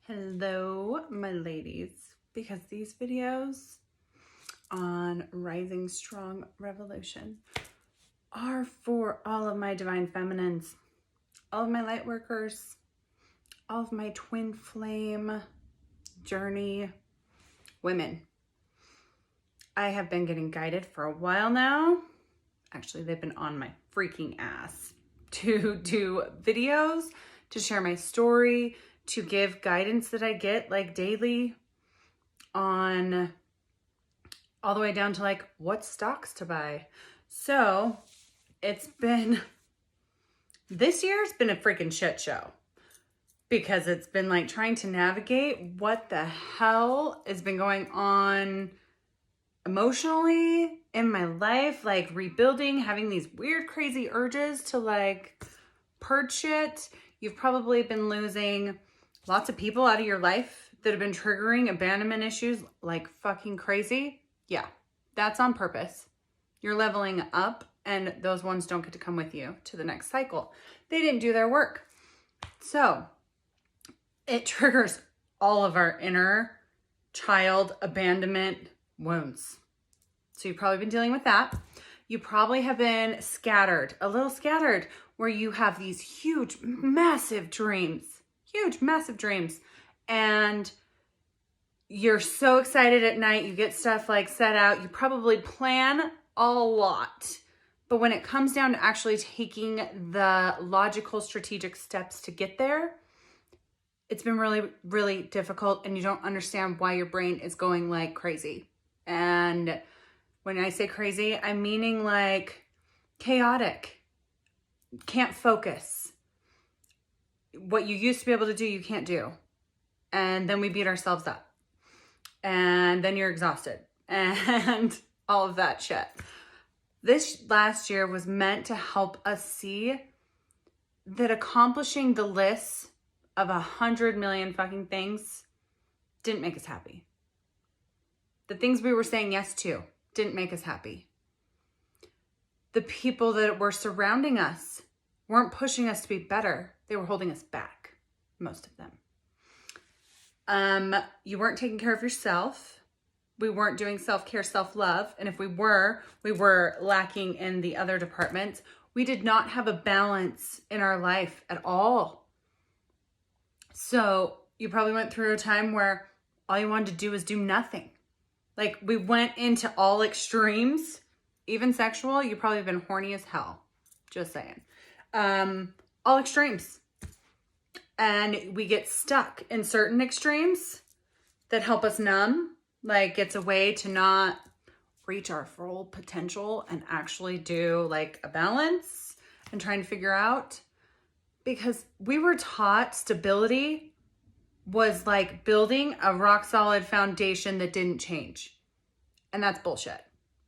Hello, my ladies, because these videos on Rising Strong Revolution are for all of my divine feminines, all of my light workers, all of my twin flame journey women. I have been getting guided for a while now. Actually, they've been on my freaking ass to do videos, to share my story, to give guidance that I get like daily on all the way down to like what stocks to buy. So this year's been a freaking shit show because it's been like trying to navigate what the hell has been going on emotionally in my life, like rebuilding, having these weird, crazy urges to like purge shit. You've probably been losing lots of people out of your life that have been triggering abandonment issues like fucking crazy. Yeah, that's on purpose. You're leveling up and those ones don't get to come with you to the next cycle. They didn't do their work. So it triggers all of our inner child abandonment wounds. So you've probably been dealing with that. You probably have been scattered, a little scattered, where you have these huge, massive dreams, and you're so excited at night. You get stuff like set out. You probably plan a lot. But when it comes down to actually taking the logical, strategic steps to get there, it's been really, really difficult, and you don't understand why your brain is going like crazy. And when I say crazy, I'm meaning like chaotic. Can't focus. What you used to be able to do, you can't do. And then we beat ourselves up. And then you're exhausted. And all of that shit. This last year was meant to help us see that accomplishing the list of 100 million fucking things didn't make us happy. The things we were saying yes to didn't make us happy. The people that were surrounding us weren't pushing us to be better. They were holding us back, most of them. You weren't taking care of yourself. We weren't doing self-care, self-love. And if we were lacking in the other departments. We did not have a balance in our life at all. So you probably went through a time where all you wanted to do was do nothing. Like we went into all extremes, even sexual. You've probably been horny as hell. Just saying. All extremes. And we get stuck in certain extremes that help us numb. Like it's a way to not reach our full potential and actually do like a balance and trying to figure out. Because we were taught stability was like building a rock solid foundation that didn't change. And that's bullshit.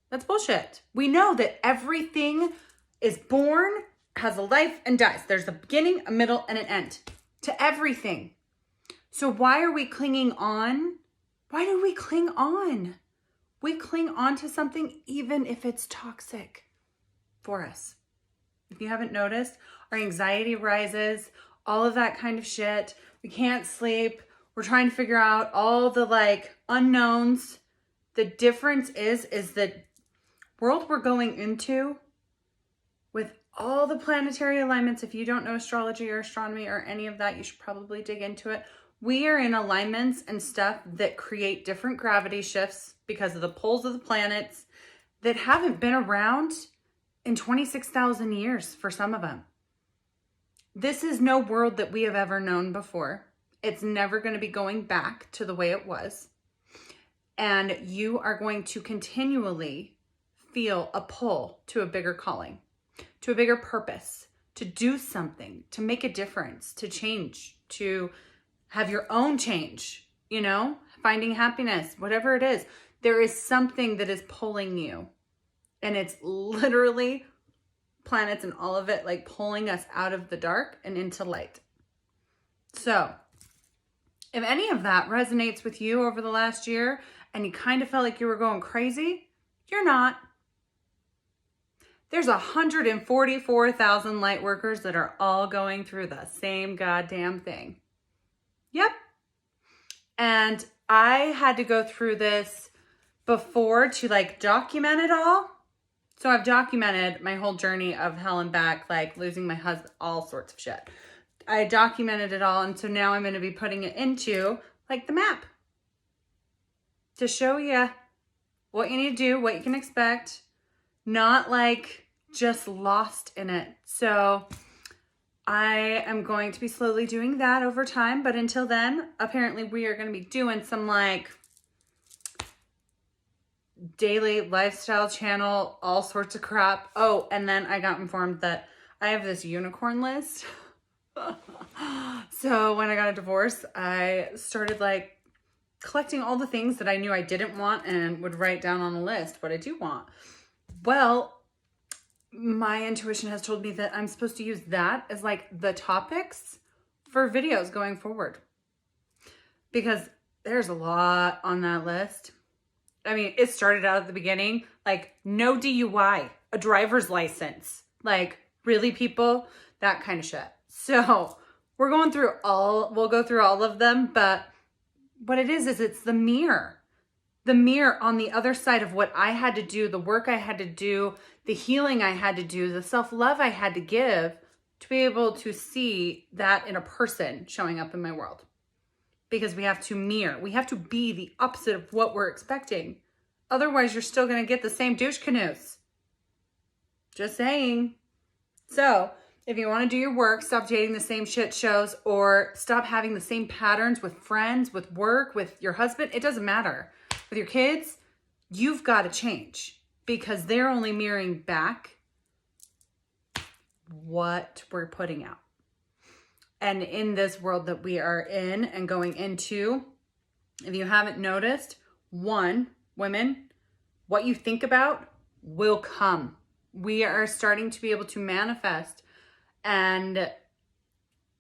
That's bullshit. We know that everything is born, has a life, and dies. There's a beginning, a middle, and an end to everything. So why are we clinging on? Why do we cling on? We cling on to something even if it's toxic for us. If you haven't noticed, our anxiety rises, all of that kind of shit. We can't sleep. We're trying to figure out all the like unknowns. The difference is the world we're going into with all the planetary alignments. If you don't know astrology or astronomy or any of that, you should probably dig into it. We are in alignments and stuff that create different gravity shifts because of the poles of the planets that haven't been around in 26,000 years for some of them. This is no world that we have ever known before. It's never going to be going back to the way it was. And you are going to continually feel a pull to a bigger calling, to a bigger purpose, to do something, to make a difference, to change, to have your own change, you know, finding happiness, whatever it is. There is something that is pulling you. And it's literally planets and all of it like pulling us out of the dark and into light. So if any of that resonates with you over the last year and you kind of felt like you were going crazy, you're not. There's 144,000 light workers that are all going through the same goddamn thing. Yep. And I had to go through this before to like document it all. So I've documented my whole journey of hell and back, like losing my husband, all sorts of shit. I documented it all. And so now I'm going to be putting it into like the map to show you what you need to do, what you can expect, not like just lost in it. So I am going to be slowly doing that over time. But until then, apparently we are going to be doing some like daily lifestyle channel, all sorts of crap. Oh, and then I got informed that I have this unicorn list. So when I got a divorce, I started like collecting all the things that I knew I didn't want and would write down on a list what I do want. Well, my intuition has told me that I'm supposed to use that as like the topics for videos going forward, because there's a lot on that list. I mean, it started out at the beginning, like no DUI, a driver's license, like really people, that kind of shit. So we'll go through all of them, but what it is it's the mirror on the other side of what I had to do, the work I had to do, the healing I had to do, the self-love I had to give to be able to see that in a person showing up in my world. Because we have to mirror. We have to be the opposite of what we're expecting. Otherwise, you're still going to get the same douche canoes. Just saying. So, if you want to do your work, stop dating the same shit shows or stop having the same patterns with friends, with work, with your husband. It doesn't matter. With your kids, you've got to change because they're only mirroring back what we're putting out. And in this world that we are in and going into, if you haven't noticed, one, women, what you think about will come. We are starting to be able to manifest and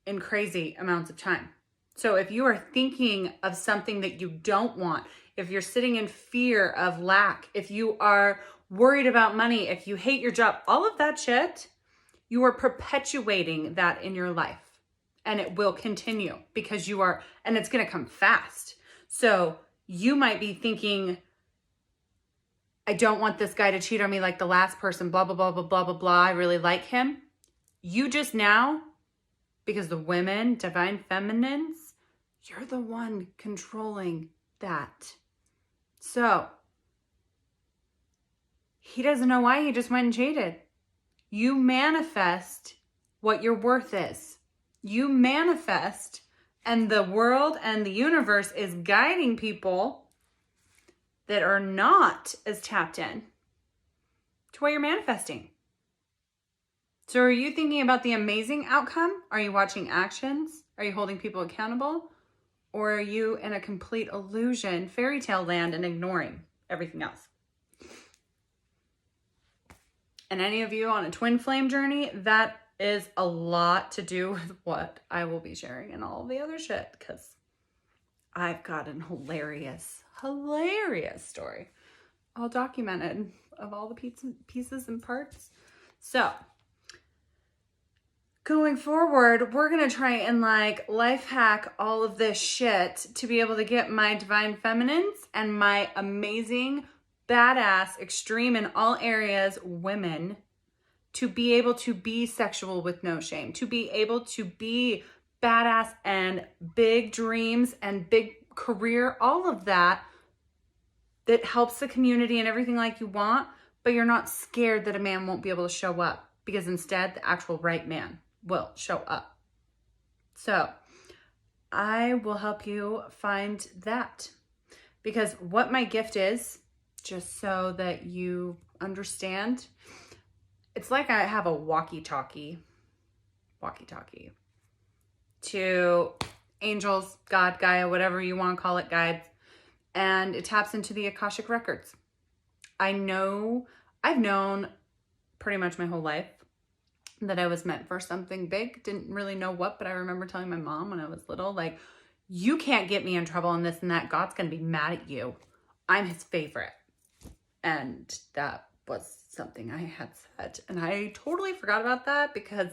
in crazy amounts of time. So if you are thinking of something that you don't want, if you're sitting in fear of lack, if you are worried about money, if you hate your job, all of that shit, you are perpetuating that in your life. And it will continue because you are, and it's going to come fast. So you might be thinking, I don't want this guy to cheat on me like the last person, blah, blah, blah, blah, blah, blah, blah. I really like him. You just now, because the women, divine feminines, you're the one controlling that. So he doesn't know why he just went and cheated. You manifest what your worth is. You manifest, and the world and the universe is guiding people that are not as tapped in to what you're manifesting. So are you thinking about the amazing outcome? Are you watching actions? Are you holding people accountable? Or are you in a complete illusion, fairy tale land, and ignoring everything else? And any of you on a twin flame journey, that is a lot to do with what I will be sharing and all the other shit, because I've got an hilarious story all documented of all the pieces and parts. So going forward, we're going to try and like life hack all of this shit to be able to get my divine feminines and my amazing, badass, extreme in all areas women to be able to be sexual with no shame, to be able to be badass and big dreams and big career, all of that helps the community and everything like you want, but you're not scared that a man won't be able to show up, because instead the actual right man will show up. So I will help you find that, because what my gift is, just so that you understand, it's like I have a walkie-talkie to angels, God, Gaia, whatever you want to call it, guides, and it taps into the Akashic records. I've known pretty much my whole life that I was meant for something big. Didn't really know what, but I remember telling my mom when I was little, like, you can't get me in trouble and this and that. God's going to be mad at you. I'm his favorite. And that was something I had said. And I totally forgot about that because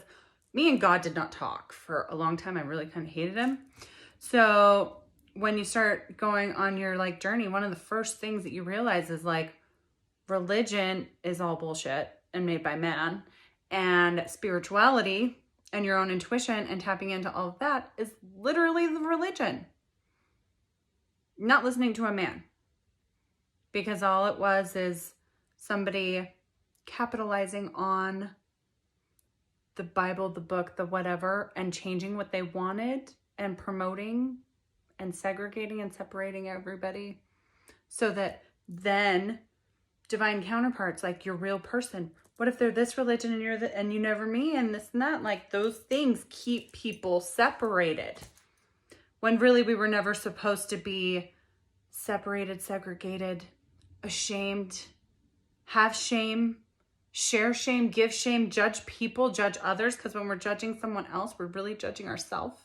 me and God did not talk for a long time. I really kind of hated him. So when you start going on your like journey, one of the first things that you realize is like religion is all bullshit and made by man, and spirituality and your own intuition and tapping into all of that is literally the religion. Not listening to a man, because all it was is somebody capitalizing on the Bible, the book, the whatever, and changing what they wanted and promoting and segregating and separating everybody so that then divine counterparts, like your real person, what if they're this religion and you're and you never me and this and that? Like those things keep people separated when really we were never supposed to be separated, segregated, ashamed, have shame, share shame, give shame, judge people, judge others, because when we're judging someone else, we're really judging ourselves.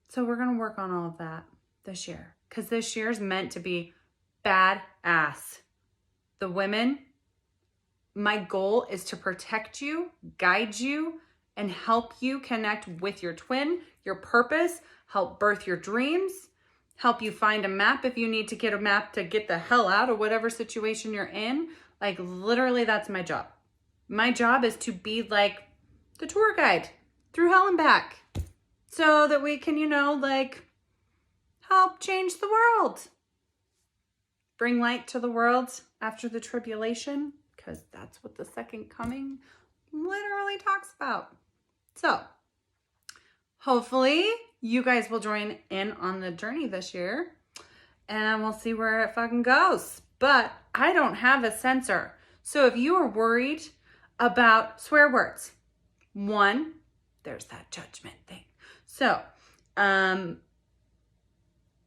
So we're going to work on all of that this year, because this year is meant to be badass. The women, my goal is to protect you, guide you, and help you connect with your twin, your purpose, help birth your dreams, help you find a map if you need to get a map to get the hell out of whatever situation you're in. Like literally that's my job. My job is to be like the tour guide through hell and back so that we can, like help change the world. Bring light to the world after the tribulation, because that's what the second coming literally talks about. So hopefully you guys will join in on the journey this year and we'll see where it fucking goes. But I don't have a censor. So if you are worried about swear words, one, there's that judgment thing. So I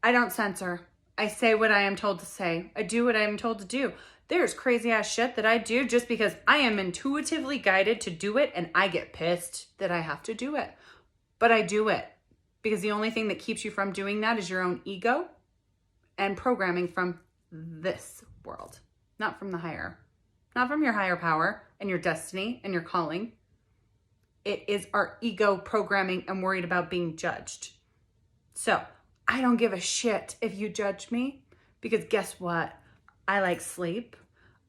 don't censor. I say what I am told to say. I do what I am told to do. There's crazy ass shit that I do just because I am intuitively guided to do it and I get pissed that I have to do it. But I do it because the only thing that keeps you from doing that is your own ego and programming from this world, not from the higher, not from your higher power and your destiny and your calling. It is our ego programming and worried about being judged. So I don't give a shit if you judge me, because guess what? I like sleep.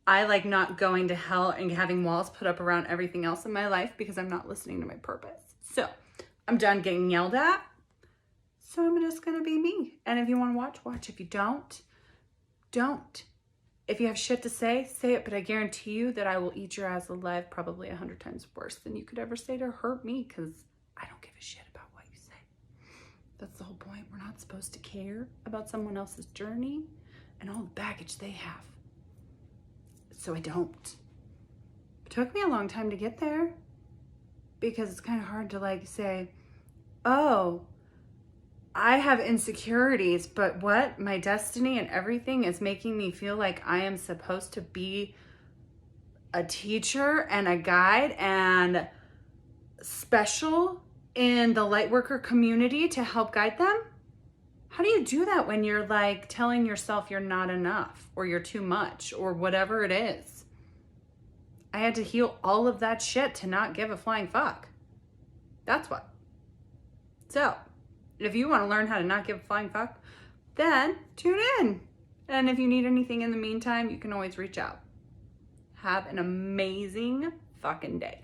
I like not going to hell and having walls put up around everything else in my life because I'm not listening to my purpose. So I'm done getting yelled at. So I'm just going to be me. And if you want to watch, watch. If you don't, don't. If you have shit to say it. But I guarantee you that I will eat your ass alive probably 100 times worse than you could ever say to hurt me, because I don't give a shit about what you say. That's the whole point. We're not supposed to care about someone else's journey and all the baggage they have. So I don't. It took me a long time to get there because it's kind of hard to like say, oh, I have insecurities, but what? My destiny and everything is making me feel like I am supposed to be a teacher and a guide and special in the lightworker community to help guide them? How do you do that when you're like telling yourself you're not enough or you're too much or whatever it is? I had to heal all of that shit to not give a flying fuck. That's what. So if you want to learn how to not give a flying fuck, then tune in. And if you need anything in the meantime, you can always reach out. Have an amazing fucking day.